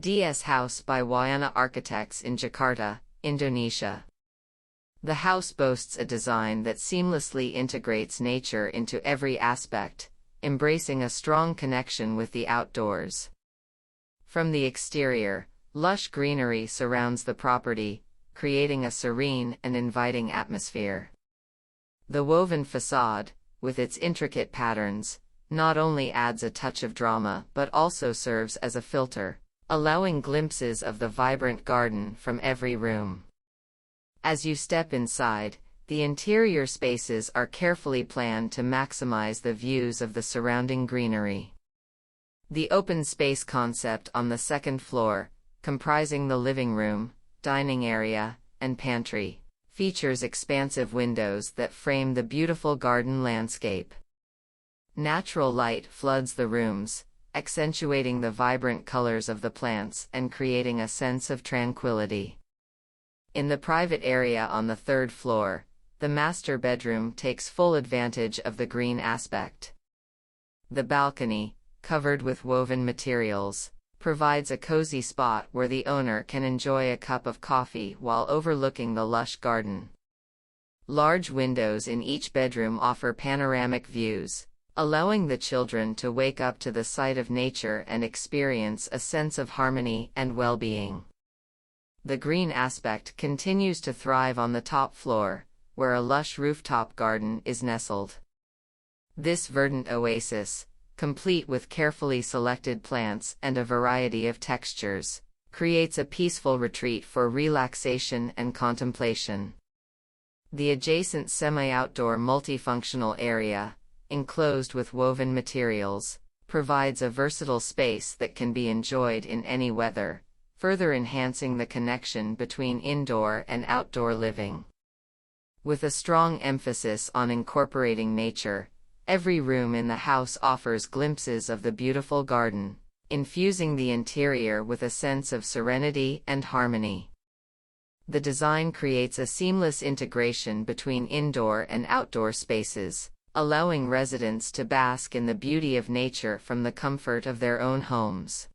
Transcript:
DS House by Wahana Architects in Jakarta, Indonesia. The house boasts a design that seamlessly integrates nature into every aspect, embracing a strong connection with the outdoors. From the exterior, lush greenery surrounds the property, creating a serene and inviting atmosphere. The woven façade, with its intricate patterns, not only adds a touch of drama but also serves as a filter, allowing glimpses of the vibrant garden from every room. As you step inside, the interior spaces are carefully planned to maximize the views of the surrounding greenery. The open space concept on the second floor, comprising the living room, dining area, and pantry, features expansive windows that frame the beautiful garden landscape. Natural light floods the rooms, accentuating the vibrant colors of the plants and creating a sense of tranquility. In the private area on the third floor, the master bedroom takes full advantage of the green aspect. The balcony, covered with woven materials, provides a cozy spot where the owner can enjoy a cup of coffee while overlooking the lush garden. Large windows in each bedroom offer panoramic views, allowing the children to wake up to the sight of nature and experience a sense of harmony and well-being. The green aspect continues to thrive on the top floor, where a lush rooftop garden is nestled. This verdant oasis, complete with carefully selected plants and a variety of textures, creates a peaceful retreat for relaxation and contemplation. The adjacent semi-outdoor multifunctional area, enclosed with woven materials, provides a versatile space that can be enjoyed in any weather, further enhancing the connection between indoor and outdoor living. With a strong emphasis on incorporating nature, every room in the house offers glimpses of the beautiful garden, infusing the interior with a sense of serenity and harmony. The design creates a seamless integration between indoor and outdoor spaces, allowing residents to bask in the beauty of nature from the comfort of their own homes.